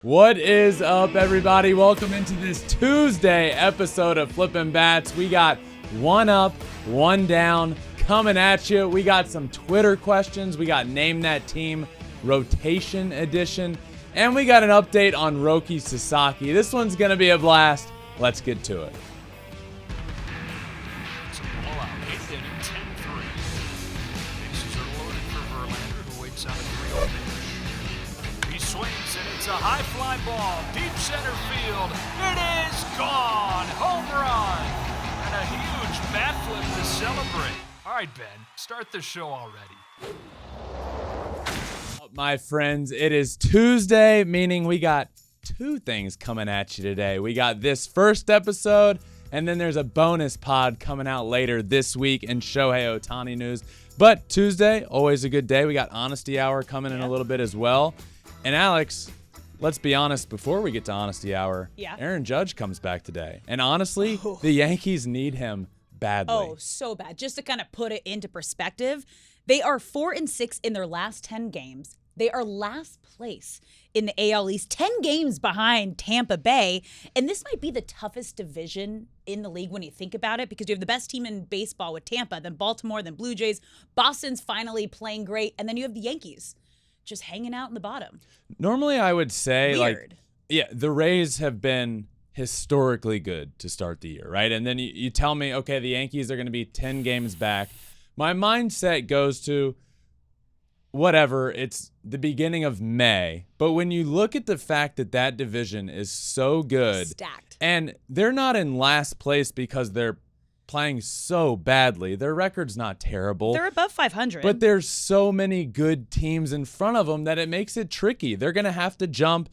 What is up, everybody? Welcome into this Tuesday episode of Flippin Bats. We got one up, one down coming at you. We got some Twitter questions. We got Name That Team Rotation Edition. And we got an update on Roki Sasaki. This one's going to be a blast. Let's get to it. It's a blowout. 8th inning, 10-3. Bases are loaded for Verlander, who waits on a 3-0 pitch. He swings, and it's a high fly ball, deep center field. It is gone! Home run! And a huge bat flip to celebrate. All right, Ben, start the show already. My friends, it is Tuesday, meaning we got two things coming at you today. We got this first episode, and then there's a bonus pod coming out later this week in Shohei Ohtani news. But Tuesday, always a good day. We got Honesty Hour coming in a little bit as well. And Alex, let's be honest, before we get to Honesty Hour, Aaron Judge comes back today. And honestly, the Yankees need him badly. Oh, so bad. Just to kind of put it into perspective, they are 4-6 in their last 10 games. They are last place in the AL East, 10 games behind Tampa Bay. And this might be the toughest division in the league when you think about it, because you have the best team in baseball with Tampa, then Baltimore, then Blue Jays. Boston's finally playing great. And then you have the Yankees just hanging out in the bottom. Normally, I would say, Weird. the Rays have been historically good to start the year, right? And then you tell me, okay, the Yankees are going to be 10 games back. My mindset goes to, whatever, it's the beginning of May. But when you look at the fact that that division is so good, Stacked. and they're not in last place because they're playing so badly. Their record's not terrible. They're above 500. But there's so many good teams in front of them that it makes it tricky. They're going to have to jump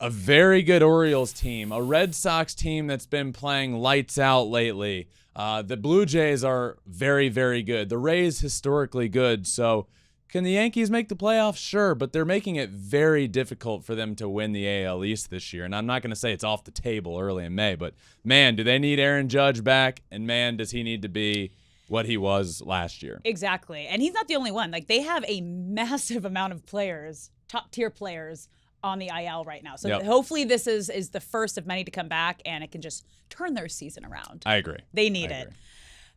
a very good Orioles team, a Red Sox team that's been playing lights out lately. The Blue Jays are very, very good. The Rays historically good. So can the Yankees make the playoffs? Sure, but they're making it very difficult for them to win the AL East this year. And I'm not going to say it's off the table early in May, but man, do they need Aaron Judge back? And man, does he need to be what he was last year. Exactly. And he's not the only one. Like, they have a massive amount of players, top-tier players, on the IL right now. So hopefully this is the first of many to come back, and it can just turn their season around. I agree. They need it.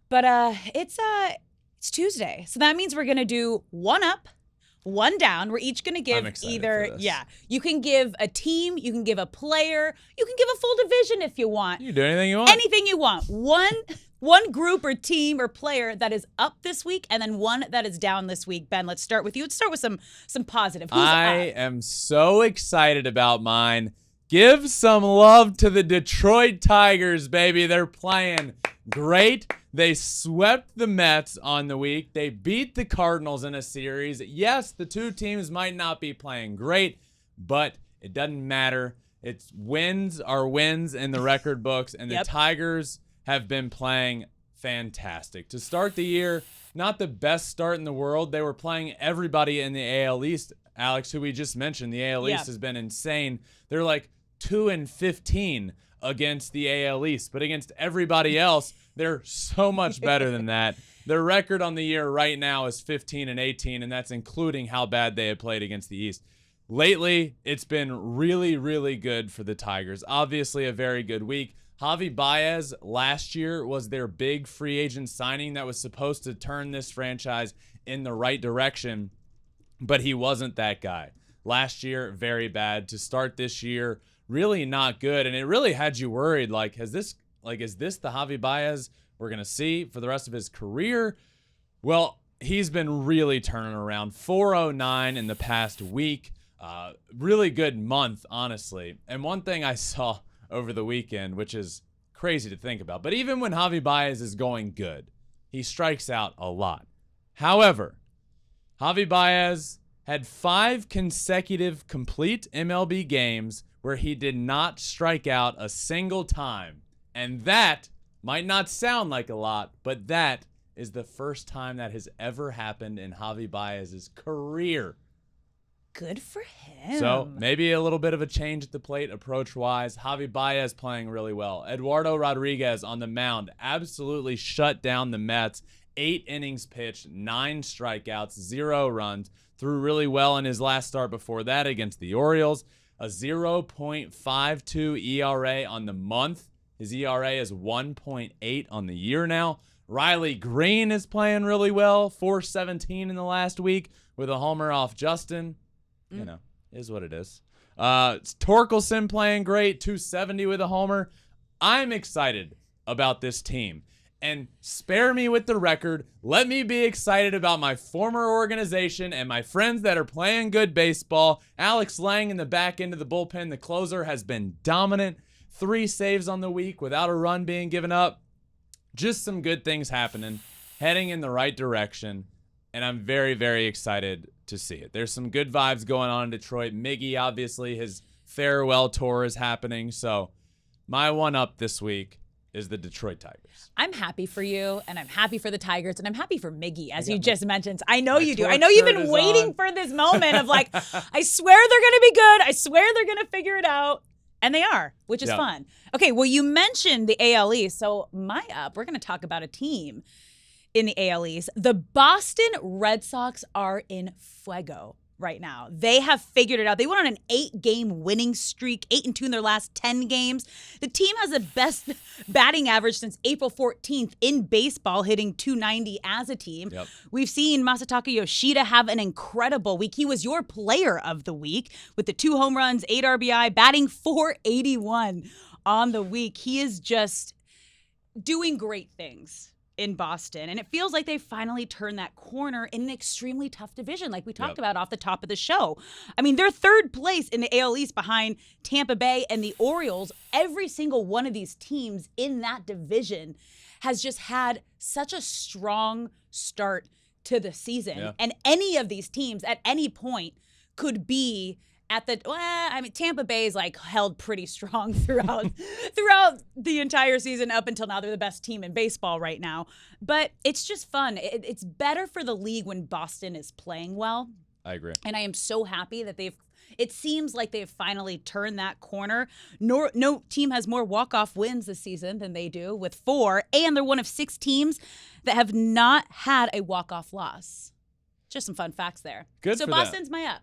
But it's Tuesday. So that means we're going to do one up, one down. We're each going to give either, you can give a team, you can give a player, you can give a full division if you want. You do anything you want. Anything you want. One group or team or player that is up this week, and then one that is down this week. Ben, let's start with you. Let's start with some positive. Who's I up? am so excited about mine. Give some love to the Detroit Tigers, baby. They're playing great. They swept the Mets on the week. They beat the Cardinals in a series. Yes, the two teams might not be playing great, but it doesn't matter. It's wins are wins in the record books, and the Tigers have been playing fantastic. To start the year, not the best start in the world. They were playing everybody in the AL East, Alex, who we just mentioned. The AL East has been insane. They're like 2-15 against the AL East, but against everybody else, they're so much better than that. Their record on the year right now is 15-18, and that's including how bad they have played against the East. Lately, it's been really, really good for the Tigers. Obviously, a very good week. Javi Baez last year was their big free agent signing that was supposed to turn this franchise in the right direction, but he wasn't that guy. Last year, very bad. To start this year, really not good, and it really had you worried. Like, is this the Javi Baez we're going to see for the rest of his career? Well, he's been really turning around. 409 in the past week. Really good month, honestly. And one thing I saw over the weekend, which is crazy to think about, but even when Javi Baez is going good, he strikes out a lot. However, Javi Baez had 5 consecutive complete MLB games where he did not strike out a single time. And that might not sound like a lot, but that is the first time that has ever happened in Javi Baez's career. Good for him. So maybe a little bit of a change at the plate approach-wise. Javi Baez playing really well. Eduardo Rodriguez on the mound absolutely shut down the Mets. 8 innings pitched, 9 strikeouts, 0 runs. Threw really well in his last start before that against the Orioles. a 0.52 ERA on the month. His ERA is 1.8 on the year now. Riley Green is playing really well, 417 in the last week with a homer off Justin. You know, is what it is. Torkelson playing great, 270 with a homer. I'm excited about this team. And spare me with the record. Let me be excited about my former organization and my friends that are playing good baseball. Alex Lang in the back end of the bullpen, the closer, has been dominant. 3 saves on the week without a run being given up. Just some good things happening, heading in the right direction, and I'm very, very excited to see it. There's some good vibes going on in Detroit. Miggy, obviously, his farewell tour is happening, so my one-up this week is the Detroit Tigers. I'm happy for you, and I'm happy for the Tigers, and I'm happy for Miggy, as you just mentioned. I know you do. I know you've been waiting for this moment of like, I swear they're going to be good. I swear they're going to figure it out. And they are, which is fun. Okay, well, you mentioned the AL East. So my up, we're going to talk about a team in the AL East. The Boston Red Sox are in fuego right now. They have figured it out. They went on an 8-game winning streak, 8-2 in their last 10 games. The team has the best batting average since April 14th in baseball, hitting .290 as a team. Yep. We've seen Masataka Yoshida have an incredible week. He was your player of the week with the 2 home runs, 8 RBI, batting .481 on the week. He is just doing great things in Boston, and it feels like they finally turned that corner in an extremely tough division, like we talked about off the top of the show. I mean, they're third place in the AL East behind Tampa Bay and the Orioles. Every single one of these teams in that division has just had such a strong start to the season, and any of these teams at any point could be at the, Tampa Bay is like held pretty strong throughout the entire season up until now. They're the best team in baseball right now. But it's just fun. It's better for the league when Boston is playing well. I agree. And I am so happy that it seems like they've finally turned that corner. No team has more walk-off wins this season than they do with 4. And they're one of 6 teams that have not had a walk-off loss. Just some fun facts there. Good so for Boston's them. my up.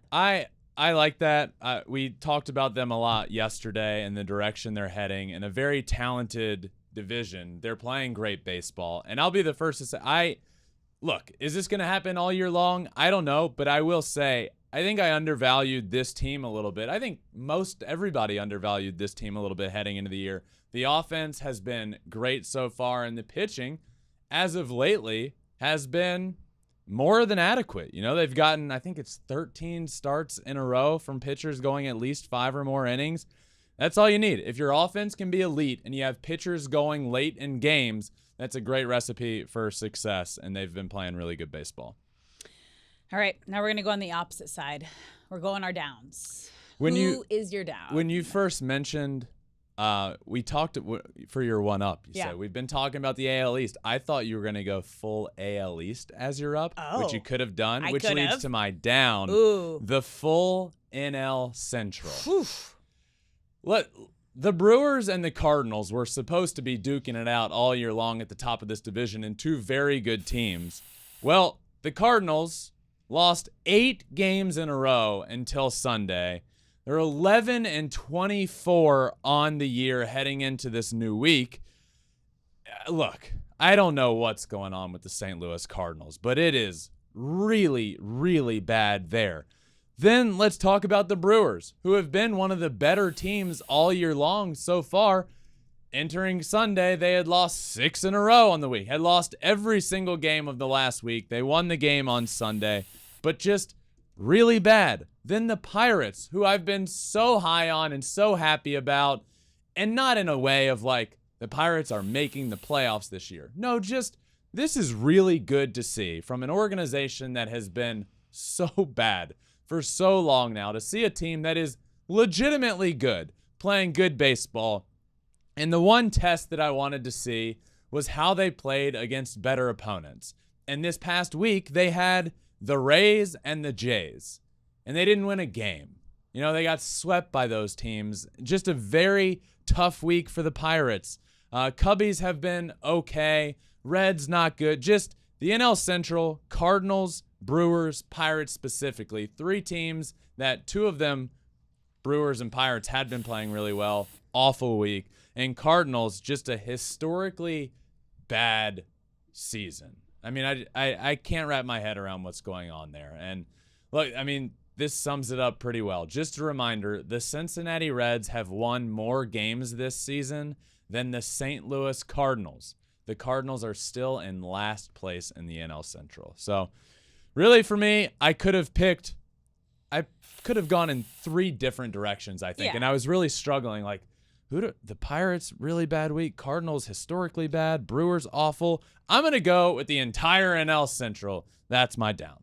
I like that. We talked about them a lot yesterday and the direction they're heading in a very talented division. They're playing great baseball. And I'll be the first to say, look, is this going to happen all year long? I don't know, but I will say, I think I undervalued this team a little bit. I think everybody undervalued this team a little bit heading into the year. The offense has been great so far, and the pitching, as of lately, has been more than adequate. You know, they've gotten, I think it's 13 starts in a row from pitchers going at least 5 or more innings. That's all you need. If your offense can be elite and you have pitchers going late in games, that's a great recipe for success, and they've been playing really good baseball. All right, now we're going to go on the opposite side. We're going our downs. Who is your down? When you first mentioned, we talked for your one-up. You said we've been talking about the AL East. I thought you were going to go full AL East as your up, which you could have done, which leads to my down. Ooh. The full NL Central. The Brewers and the Cardinals were supposed to be duking it out all year long at the top of this division, and 2 very good teams. Well, the Cardinals lost 8 games in a row until Sunday. They're 11-24 on the year heading into this new week. Look, I don't know what's going on with the St. Louis Cardinals, but it is really, really bad there. Then let's talk about the Brewers, who have been one of the better teams all year long so far. Entering Sunday, they had lost 6 in a row on the week, had lost every single game of the last week. They won the game on Sunday, but just really bad. Then the Pirates, who I've been so high on and so happy about, and not in a way of like the Pirates are making the playoffs this year. No, just this is really good to see from an organization that has been so bad for so long now, to see a team that is legitimately good, playing good baseball. And the one test that I wanted to see was how they played against better opponents. And this past week, they had the Rays and the Jays, and they didn't win a game. You know, they got swept by those teams. Just a very tough week for the Pirates. Cubbies have been okay. Reds not good. Just the NL Central, Cardinals, Brewers, Pirates specifically. 3 teams that 2 of them, Brewers and Pirates had been playing really well. Awful week. And Cardinals, just a historically bad season. I mean, I can't wrap my head around what's going on there. And look, I mean, this sums it up pretty well. Just a reminder, the Cincinnati Reds have won more games this season than the St. Louis Cardinals. The Cardinals are still in last place in the NL Central. So really for me, I could have gone in 3 different directions, I think. Yeah. And I was really struggling. Like, the Pirates, really bad week. Cardinals, historically bad. Brewers, awful. I'm going to go with the entire NL Central. That's my down.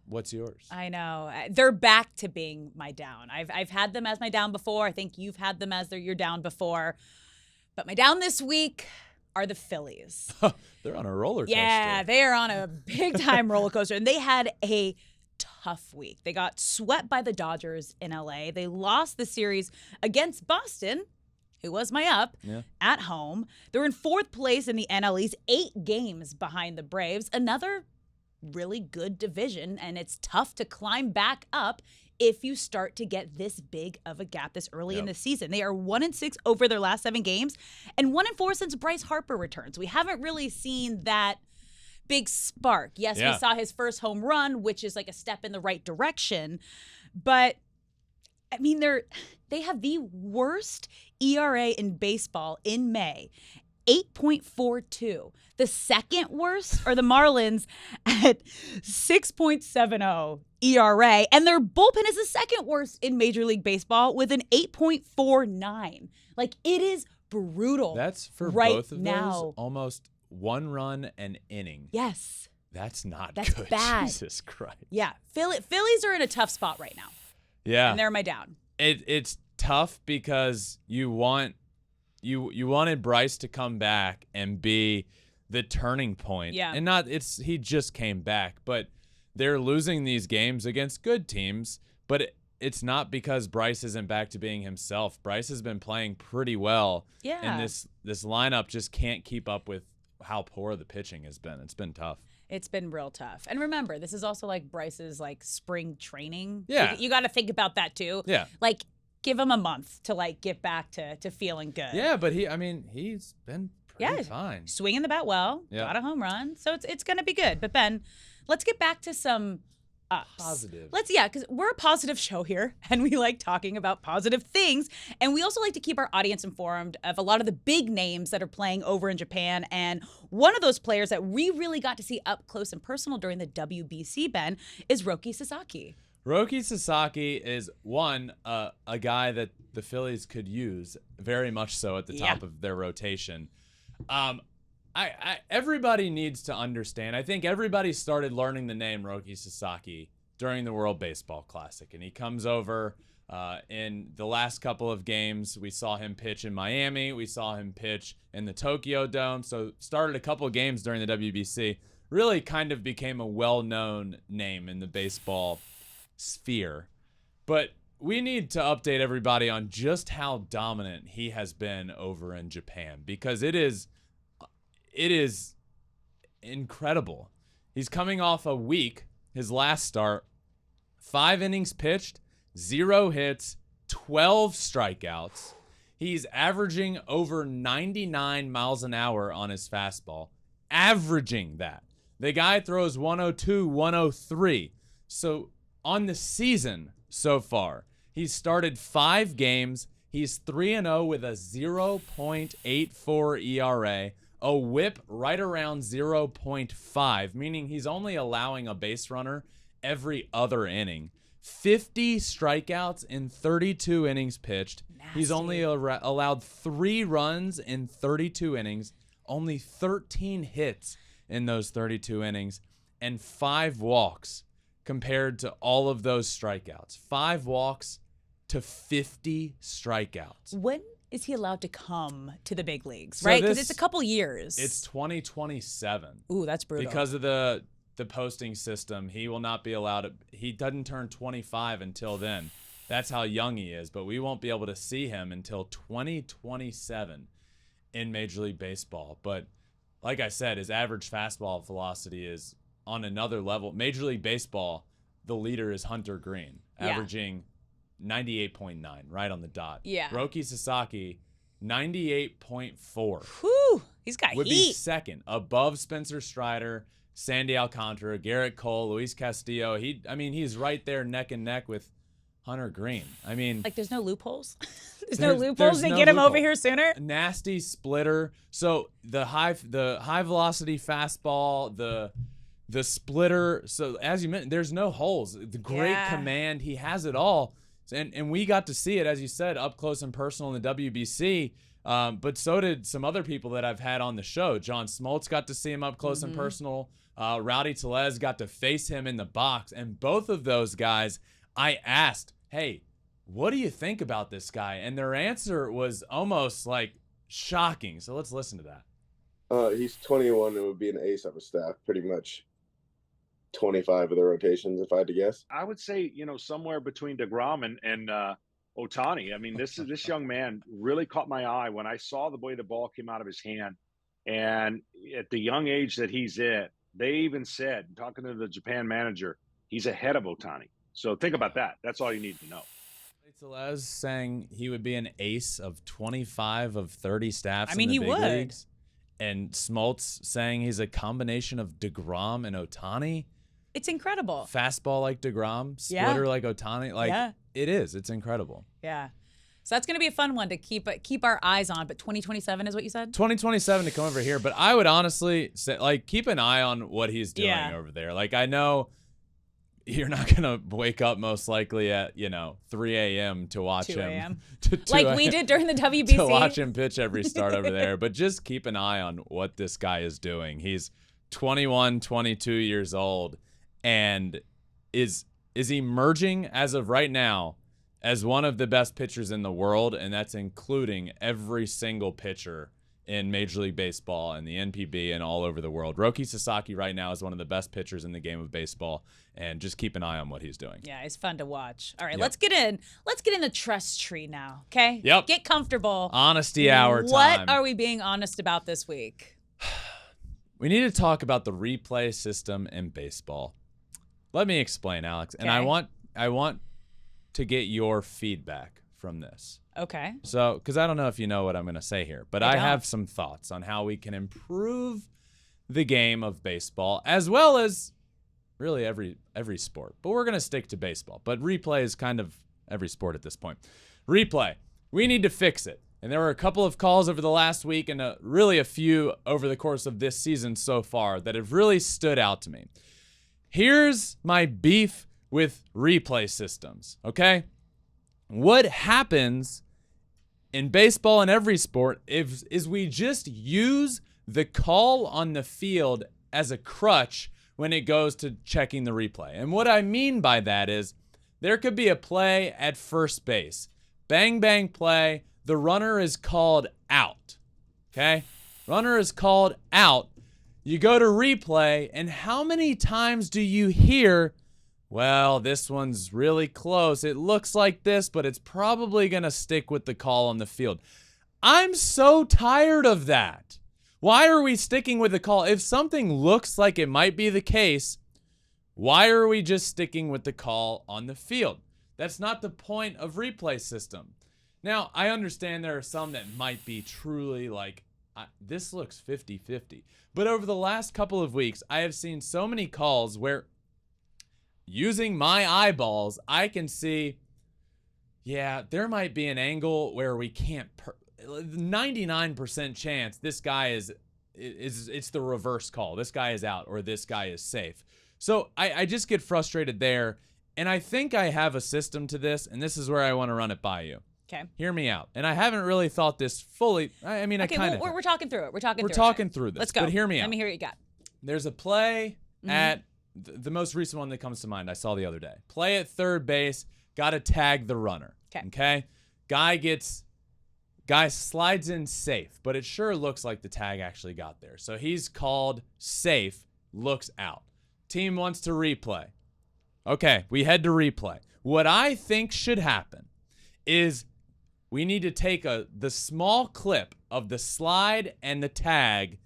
What's yours? I know. They're back to being my down. I've had them as my down before. I think you've had them as your down before. But my down this week are the Phillies. They're on a roller coaster. Yeah, they are on a big-time roller coaster. And they had a tough week. They got swept by the Dodgers in LA. They lost the series against Boston, who was my up, at home. They're in 4th place in the NL East, 8 games behind the Braves. Another really good division, and it's tough to climb back up if you start to get this big of a gap this early in the season. They are 1-6 over their last 7 games and 1-4 since Bryce Harper returns. We haven't really seen that big spark. Yes, we saw his first home run, which is like a step in the right direction, but I mean, they have the worst ERA in baseball in May. 8.42. The second worst are the Marlins at 6.70 ERA. And their bullpen is the second worst in Major League Baseball with an 8.49. Like, it is brutal. That's for right both of now. those almost 1 run an inning. Yes. That's not That's good. bad. Jesus Christ. Yeah. Phillies are in a tough spot right now. Yeah. And they're my down. It's tough because you wanted Bryce to come back and be the turning point. Yeah. And he just came back, but they're losing these games against good teams, but it's not because Bryce isn't back to being himself. Bryce has been playing pretty well. Yeah. And this lineup just can't keep up with how poor the pitching has been. It's been tough. It's been real tough. And remember, this is also like Bryce's like spring training. Yeah. You got to think about that too. Yeah. Like, give him a month to like get back to feeling good. Yeah, but he's been pretty fine. Swinging the bat well. Yeah. Got a home run. So it's going to be good. But Ben, let's get back to some ups. Positive. Because we're a positive show here and we like talking about positive things. And we also like to keep our audience informed of a lot of the big names that are playing over in Japan. And one of those players that we really got to see up close and personal during the WBC, Ben, is Roki Sasaki. Roki Sasaki is a guy that the Phillies could use very much so at the top of their rotation. Everybody needs to understand. I think everybody started learning the name Roki Sasaki during the World Baseball Classic, and he comes over in the last couple of games. We saw him pitch in Miami. We saw him pitch in the Tokyo Dome. So started a couple of games during the WBC. Really kind of became a well-known name in the baseball sphere. But we need to update everybody on just how dominant he has been over in Japan, because it is incredible. He's coming off a week, his last start, 5 innings pitched, 0 hits, 12 strikeouts. He's averaging over 99 miles an hour on his fastball. Averaging that. The guy throws 102, 103. So on the season so far, he's started 5 games. He's 3-0 with a 0.84 ERA, a whip right around 0.5, meaning he's only allowing a base runner every other inning. 50 strikeouts in 32 innings pitched. Nasty. He's only allowed 3 runs in 32 innings, only 13 hits in those 32 innings, and 5 walks compared to all of those strikeouts. 5 walks to 50 strikeouts. When is he allowed to come to the big leagues, So right? Because it's a couple years. It's 2027. Ooh, that's brutal. Because of the posting system, he will not be allowed he doesn't turn 25 until then. That's how young he is, but we won't be able to see him until 2027 in Major League Baseball. But like I said, his average fastball velocity is on another level. Major League Baseball, the leader is Hunter Green, averaging 98.9, right on the dot. Yeah. Roki Sasaki, 98.4. Whew, he's got Would heat. be second, above Spencer Strider, Sandy Alcantara, Garrett Cole, Luis Castillo. He's right there neck and neck with Hunter Green. I mean, like, there's no loopholes. There's no loopholes to get him over here sooner. Nasty splitter. So the high velocity fastball, the splitter. So as you mentioned, there's no holes. The great command. He has it all. And we got to see it, as you said, up close and personal in the WBC. But so did some other people that I've had on the show. John Smoltz got to see him up close and personal. Rowdy Tellez got to face him in the box. And both of those guys, I asked, hey, what do you think about this guy? And their answer was almost like shocking. So let's listen to that. He's 21 and would be an ace of a staff, pretty much 25 of the rotations, if I had to guess. I would say, somewhere between DeGrom and Ohtani. I mean, this young man really caught my eye when I saw the way the ball came out of his hand. And at the young age that he's at, they even said, talking to the Japan manager, he's ahead of Ohtani. So think about that. That's all you need to know. Tellez saying he would be an ace of 25 of 30 staffs. He big would. Leagues. And Smoltz saying he's a combination of DeGrom and Ohtani. It's incredible. Fastball like DeGrom, splitter like Ohtani. It is. It's incredible. Yeah. So that's going to be a fun one to keep our eyes on. But 2027 is what you said? 2027 to come over here. But I would honestly say, keep an eye on what he's doing over there. I know you're not going to wake up most likely at, 3 a.m. to watch 2 him. Like we did during the WBC. To watch him pitch every start over there. But just keep an eye on what this guy is doing. He's 21, 22 years old and is emerging as of right now as one of the best pitchers in the world, and that's including every single pitcher in Major League Baseball and the NPB and all over the world. Roki Sasaki right now is one of the best pitchers in the game of baseball, and just keep an eye on what he's doing. Yeah, it's fun to watch. All right, let's get in the trust tree now, okay? Yep. Get comfortable. Honesty hour time. What are we being honest about this week? We need to talk about the replay system in baseball. Let me explain, Alex, and I want to get your feedback from this. Okay. So, because I don't know if you know what I'm going to say here, but I have some thoughts on how we can improve the game of baseball, as well as really every sport. But we're going to stick to baseball. But replay is kind of every sport at this point. Replay. We need to fix it. And there were a couple of calls over the last week and really a few over the course of this season so far that have really stood out to me. Here's my beef with replay systems, okay? What happens in baseball and every sport is we just use the call on the field as a crutch when it goes to checking the replay. And what I mean by that is there could be a play at first base. Bang, bang play. The runner is called out, okay? Runner is called out. You go to replay, and how many times do you hear, well, this one's really close. It looks like this, but it's probably going to stick with the call on the field. I'm so tired of that. Why are we sticking with the call? If something looks like it might be the case, why are we just sticking with the call on the field? That's not the point of replay system. Now, I understand there are some that might be truly this looks 50-50. But over the last couple of weeks, I have seen so many calls where using my eyeballs, I can see, there might be an angle where we can't, 99% chance this guy it's the reverse call. This guy is out or this guy is safe. So I just get frustrated there. And I think I have a system to this, and this is where I want to run it by you. Okay. Hear me out. And I haven't really thought this fully. I kind of. We're talking through it. We're talking through this. Let's go. But hear me out. Let me hear what you got. There's a play at the most recent one that comes to mind I saw the other day. Play at third base. Got to tag the runner. Okay. Guy slides in safe, but it sure looks like the tag actually got there. So he's called safe, looks out. Team wants to replay. Okay, we head to replay. What I think should happen is we need to take the small clip of the slide and the tag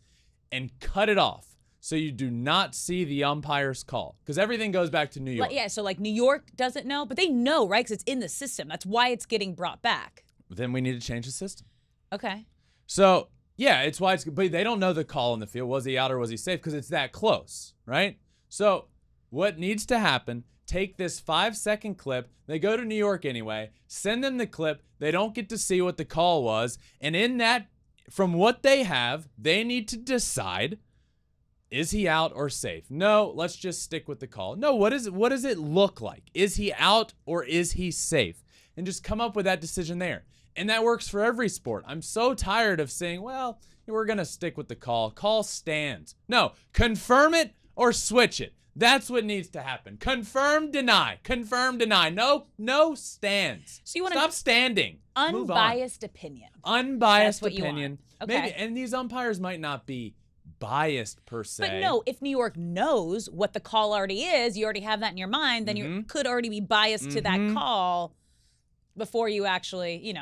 and cut it off so you do not see the umpire's call because everything goes back to New York. Yeah, so like New York doesn't know, but they know, right? Because it's in the system. That's why it's getting brought back. Then we need to change the system. Okay. So, yeah, it's why but they don't know the call in the field. Was he out or was he safe? Because it's that close, right? So what needs to happen, take this 5-second clip. They go to New York anyway. Send them the clip. They don't get to see what the call was. And in that, from what they have, they need to decide, is he out or safe? No, let's just stick with the call. No, what does it look like? Is he out or is he safe? And just come up with that decision there. And that works for every sport. I'm so tired of saying, well, we're going to stick with the call. Call stands. No, confirm it or switch it. That's what needs to happen. Confirm, deny. Confirm, deny. No stands. So you want Stop standing. Move on. unbiased opinion. Unbiased That's what you opinion. want. Okay. Maybe, and these umpires might not be biased per se. But no, if New York knows what the call already is, you already have that in your mind, then you could already be biased to that call before you actually,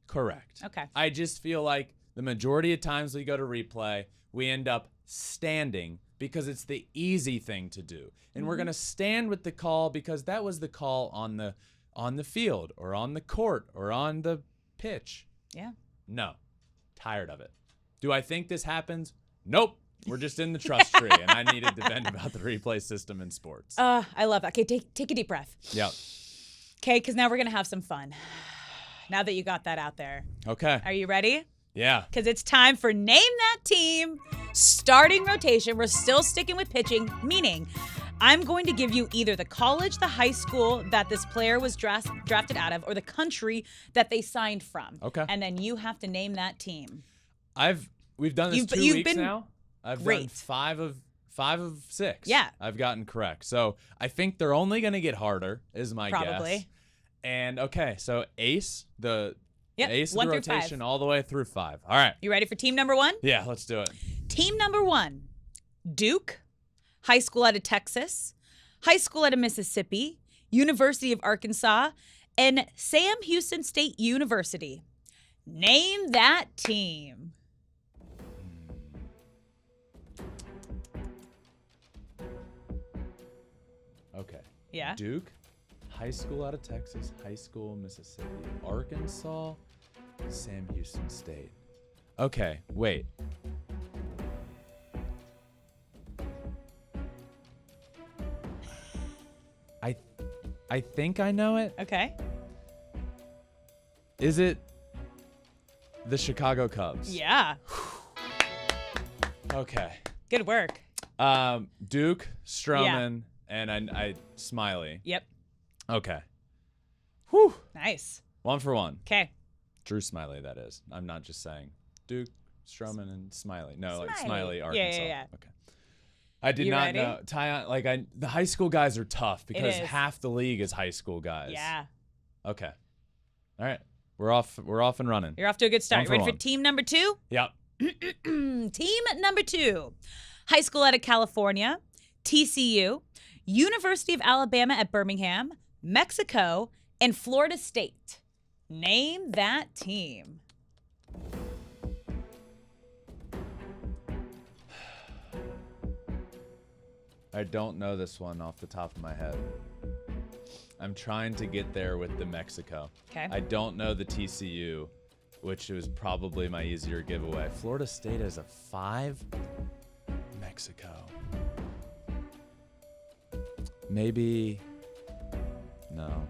Correct. Okay. I just feel like the majority of times we go to replay, we end up standing because it's the easy thing to do. And we're going to stand with the call because that was the call on the field or on the court or on the pitch. Yeah. No. Tired of it. Do I think this happens? Nope. We're just in the trust tree, and I needed to vent about the replay system in sports. I love that. Okay, take a deep breath. Yep. Okay, because now we're going to have some fun. Now that you got that out there. Okay. Are you ready? Yeah. Because it's time for Name That Team. Starting rotation. We're still sticking with pitching, meaning I'm going to give you either the college, the high school that this player was drafted out of, or the country that they signed from. Okay. And then you have to name that team. We've done this You've 2 weeks been now. I've done great. 5 of 6. Yeah. I've gotten correct. So I think they're only going to get harder, is my guess. Probably. And okay, so ace, the ace of 1 the through 5. rotation all the way through 5. All right. You ready for team number 1? Yeah, let's do it. Team number 1, Duke, high school out of Texas, high school out of Mississippi, University of Arkansas, and Sam Houston State University. Name that team. Okay. Yeah. Duke, high school out of Texas, high school Mississippi, Arkansas, Sam Houston State. Okay, wait. I think I know it. Okay. Is it the Chicago Cubs? Yeah. Okay. Good work. Duke, Stroman, and I Smiley. Yep. Okay. Whew. Nice. 1 for 1. Okay. Drew Smiley, that is. I'm not just saying Duke, Stroman, and Smiley. No, like Smiley. Smiley, Yeah, Arkansas. yeah, yeah. Okay. I did You not ready? know. The high school guys are tough because is. half the league is high school guys. Yeah. Okay. All right. We're off and running. You're off to a good start. 1 You for ready for 1. team number 2? Yep. Team number 2, high school out of California, TCU, University of Alabama at Birmingham, Mexico, and Florida State. Name that team. I don't know this one off the top of my head. I'm trying to get there with the Mexico. Okay. I don't know the TCU, which was probably my easier giveaway. Florida State has a 5. Mexico. Maybe. No.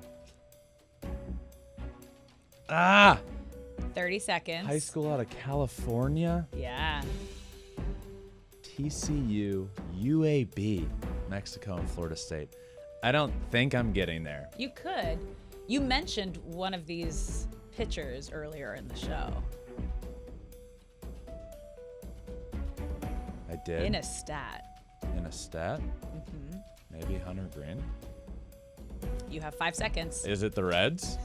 30 seconds. High school out of California. Yeah. TCU, UAB, Mexico, and Florida State. I don't think I'm getting there. You could. You mentioned one of these pitchers earlier in the show. I did. In a stat. In a stat? Mm-hmm. Maybe Hunter Green. You have 5 seconds. Is it the Reds?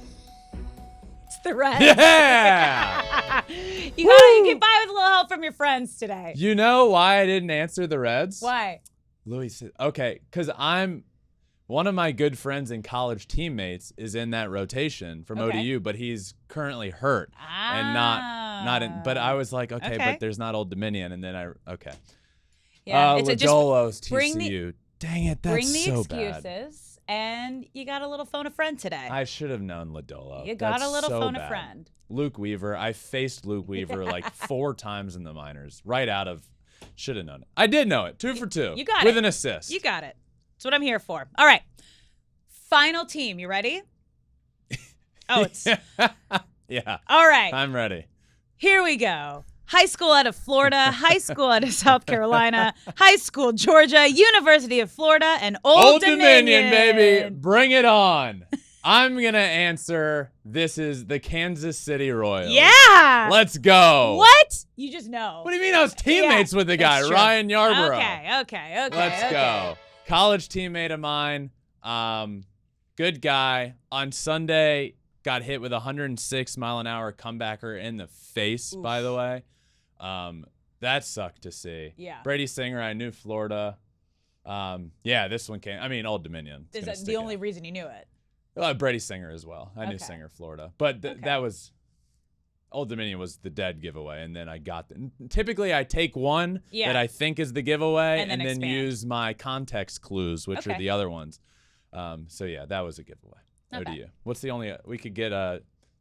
It's the Reds. Yeah! You get by with a little help from your friends today. You know why I didn't answer the Reds? Why? Louis, okay, because one of my good friends and college teammates is in that rotation from Okay. ODU, but he's currently hurt and not in. But I was like, okay, but there's not Old Dominion, and then okay. Yeah, it's just Lodolo's bring TCU. Dang it, that's bring the so excuses, bad. and you got a little phone a friend today. I should have known Lodolo. You got That's a little so phone bad. a friend. Luke Weaver. I faced Luke Weaver like 4 times in the minors. Right out of. Should have known it. I did know it. 2 for 2. You got with it. an assist. You got it. That's what I'm here for. All right. Final team. You ready? Oh, it's. Yeah. All right. I'm ready. Here we go. High school out of Florida, high school out of South Carolina, high school Georgia, University of Florida, and Old Dominion, baby. Bring it on. I'm going to answer this is the Kansas City Royals. Yeah. Let's go. What? You just know. What do you mean I was teammates with the guy, that's true. Ryan Yarborough? Okay. Let's go. College teammate of mine. Good guy. On Sunday, got hit with a 106-mile-an-hour comebacker in the face, by the way. That sucked to see. Yeah. Brady Singer, I knew Florida. Yeah, this one came. I mean, Old Dominion. Is that the only reason you knew it? Brady Singer as well. I knew Singer, Florida. But that was Old Dominion was the dead giveaway, and then I got typically I take one that I think is the giveaway, and then use my context clues, which are the other ones. So yeah, that was a giveaway. Okay. To you. What's the only we could get?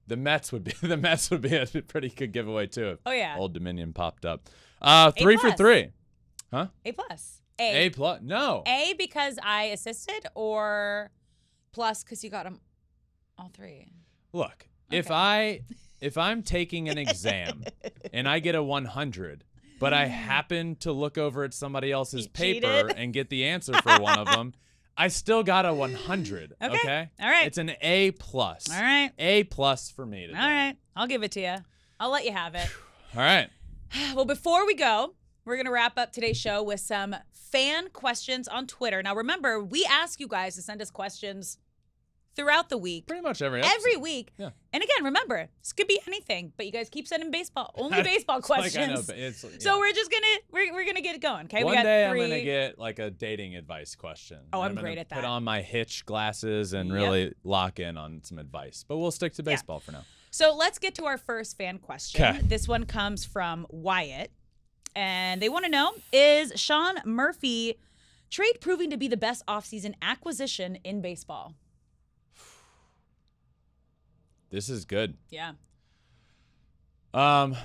The Mets would be a pretty good giveaway too. If Old Dominion popped up. 3 for 3. Huh? A plus. A plus. No. A because I assisted, or plus because you got them all 3. Look, if I'm taking an exam and I get a 100, but I happen to look over at somebody else's paper and get the answer for one of them, I still got a 100. Okay. All right. It's an A plus. All right. A plus for me today. All right. I'll give it to you. I'll let you have it. All right. Well, before we go, we're going to wrap up today's show with some fan questions on Twitter. Now, remember, we ask you guys to send us questions throughout the week. Pretty much every episode. Every week. Yeah. And again, remember, this could be anything, but you guys keep sending only baseball questions. Like I know, but so we're just we're gonna get it going. Okay. One day I'm gonna get like a dating advice question. Oh, I'm great at that. Put on my Hitch glasses and really lock in on some advice. But we'll stick to baseball for now. So let's get to our first fan question. 'Kay. This one comes from Wyatt. And they want to know, is Sean Murphy trade proving to be the best offseason acquisition in baseball? This is good. Yeah.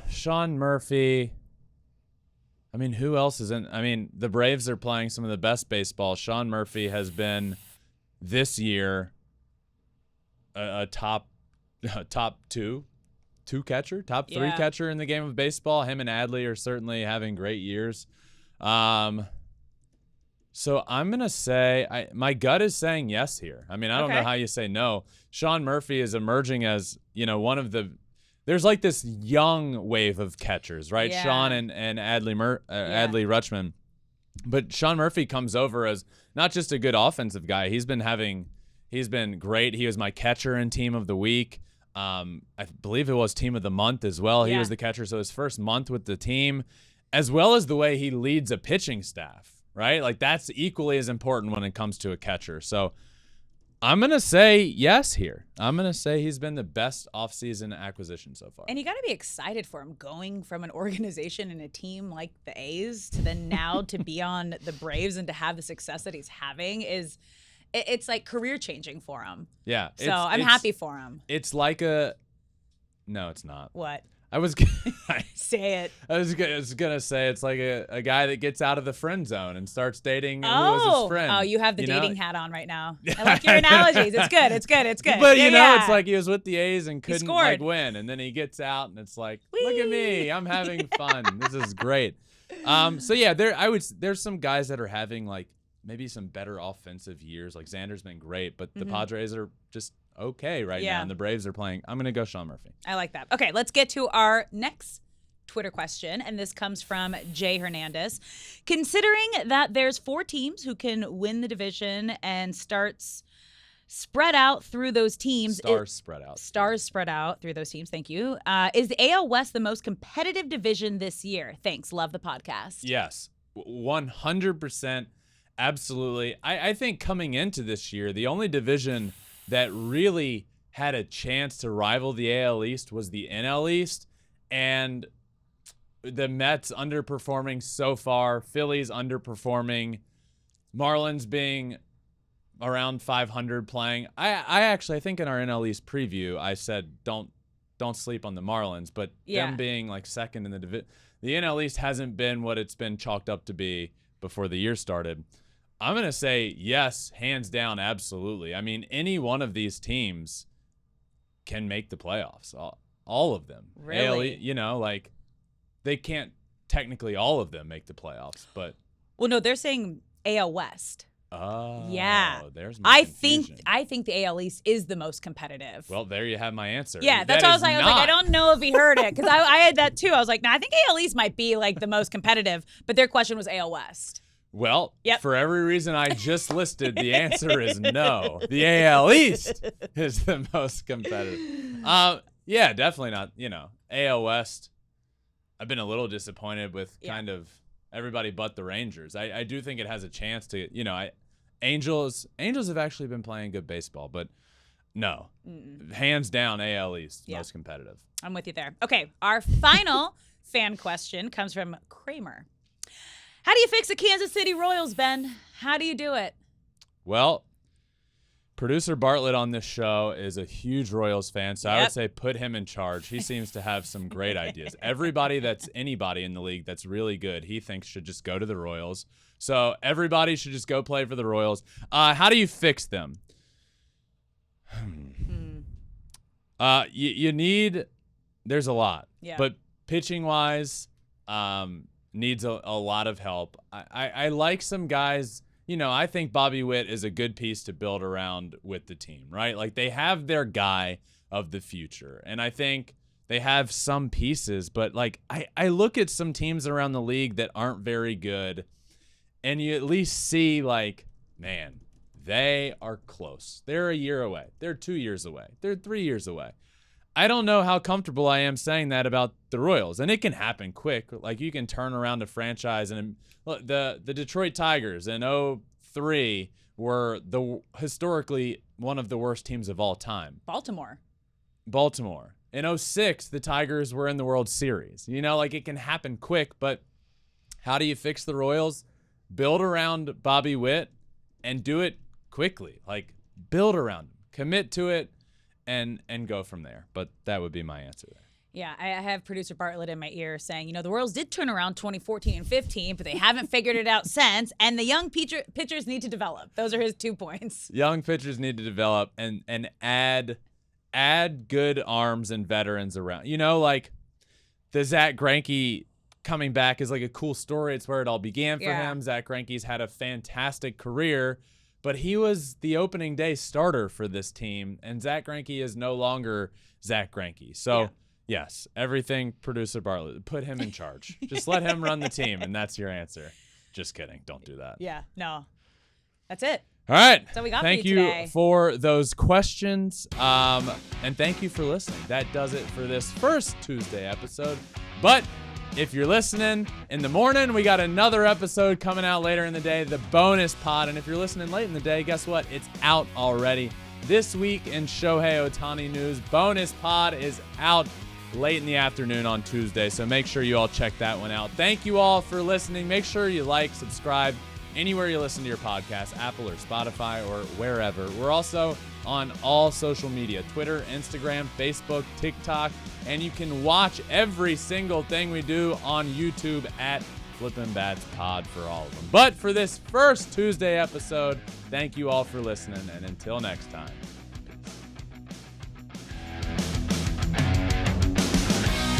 Sean Murphy. I mean, who else is in? I mean, the Braves are playing some of the best baseball. Sean Murphy has been this year a top 2 catcher, top 3 catcher in the game of baseball. Him and Adley are certainly having great years. So I'm going to say, my gut is saying yes here. I mean, I don't know how you say no. Sean Murphy is emerging as, one of there's like this young wave of catchers, right? Yeah. Sean and Adley Rutschman. But Sean Murphy comes over as not just a good offensive guy. He's been great. He was my catcher in Team of the Week. I believe it was Team of the Month as well. He was the catcher. So his first month with the team, as well as the way he leads a pitching staff. Right? Like that's equally as important when it comes to a catcher. So I'm going to say yes here. I'm going to say he's been the best offseason acquisition so far. And you got to be excited for him going from an organization and a team like the A's to then now to be on the Braves and to have the success that he's having it's like career changing for him. Yeah. So I'm happy for him. It's like no, it's not. What? I was say it. I was gonna say it's like a guy that gets out of the friend zone and starts dating who was his friend. Oh, you have the dating hat on right now. I like your analogies. It's good. It's good. But it's like he was with the A's and couldn't win, and then he gets out and it's like, look at me, I'm having fun. This is great. So yeah, there's some guys that are having like maybe some better offensive years. Like Xander's been great, but the Padres are just okay right now, and the Braves are playing. I'm going to go Sean Murphy. I like that. Okay, let's get to our next Twitter question, and this comes from Jay Hernandez. Considering that there's 4 teams who can win the division and stars spread out through those teams. Stars spread out through those teams. Thank you. Is the AL West the most competitive division this year? Thanks. Love the podcast. Yes, 100%. Absolutely. I think coming into this year, the only division that really had a chance to rival the AL East was the NL East. And the Mets underperforming so far, Phillies underperforming, Marlins being around 500 playing. I think in our NL East preview, I said don't sleep on the Marlins, but them being like second in the division, the NL East hasn't been what it's been chalked up to be before the year started. I'm going to say yes, hands down, absolutely. I mean, any one of these teams can make the playoffs, all of them. Really? Like they can't technically all of them make the playoffs, but. Well, no, they're saying AL West. Oh, yeah. There's my confusion. I think the AL East is the most competitive. Well, there you have my answer. Yeah, that's what I was like. I don't know if he heard it because I had that too. I was like, I think AL East might be like the most competitive, but their question was AL West. Well, for every reason I just listed, the answer is no. The AL East is the most competitive. Yeah, definitely not. AL West. I've been a little disappointed with kind of everybody but the Rangers. I do think it has a chance to. Angels have actually been playing good baseball, but no, hands down AL East most competitive. I'm with you there. Okay, our final fan question comes from Kramer. How do you fix the Kansas City Royals, Ben? How do you do it? Well, producer Bartlett on this show is a huge Royals fan, so I would say put him in charge. He seems to have some great ideas. Everybody that's anybody in the league that's really good, he thinks should just go to the Royals. So everybody should just go play for the Royals. How do you fix them? You need – there's a lot. Yeah. But pitching-wise needs a lot of help. I like some guys – I think Bobby Witt is a good piece to build around with the team, right? Like they have their guy of the future. And I think they have some pieces, but like I look at some teams around the league that aren't very good and you at least see like, man, they are close. They're a year away. They're 2 years away. They're 3 years away. I don't know how comfortable I am saying that about the Royals, and it can happen quick. Like you can turn around a franchise, and look, the Detroit Tigers in 2003 were historically one of the worst teams of all time. Baltimore. In 2006, the Tigers were in the World Series. Like it can happen quick, but how do you fix the Royals? Build around Bobby Witt and do it quickly. Like build around him, commit to it. And go from there. But that would be my answer there. Yeah, I have producer Bartlett in my ear saying, the Royals did turn around 2014 and 15, but they haven't figured it out since. And the young pitchers need to develop. Those are his 2 points. Young pitchers need to develop and add good arms and veterans around. Like the Zach Greinke coming back is like a cool story. It's where it all began for him. Zach Greinke's had a fantastic career. But he was the opening day starter for this team, and Zach Greinke is no longer Zach Greinke. So, yes, everything producer Bartlett, put him in charge. Just let him run the team, and that's your answer. Just kidding. Don't do that. Yeah, no. That's it. All right. So we got thank you today. For those questions, and thank you for listening. That does it for this first Tuesday episode. But if you're listening in the morning, we got another episode coming out later in the day, the bonus pod. And if you're listening late in the day, guess what? It's out already. This week in Shohei Ohtani news, bonus pod is out late in the afternoon on Tuesday. So make sure you all check that one out. Thank you all for listening. Make sure you like, subscribe anywhere you listen to your podcast, Apple or Spotify or wherever. We're also on all social media, Twitter, Instagram, Facebook, TikTok, and you can watch every single thing we do on YouTube at Flippin Bats Pod for all of them. But for this first Tuesday episode, thank you all for listening, and until next time.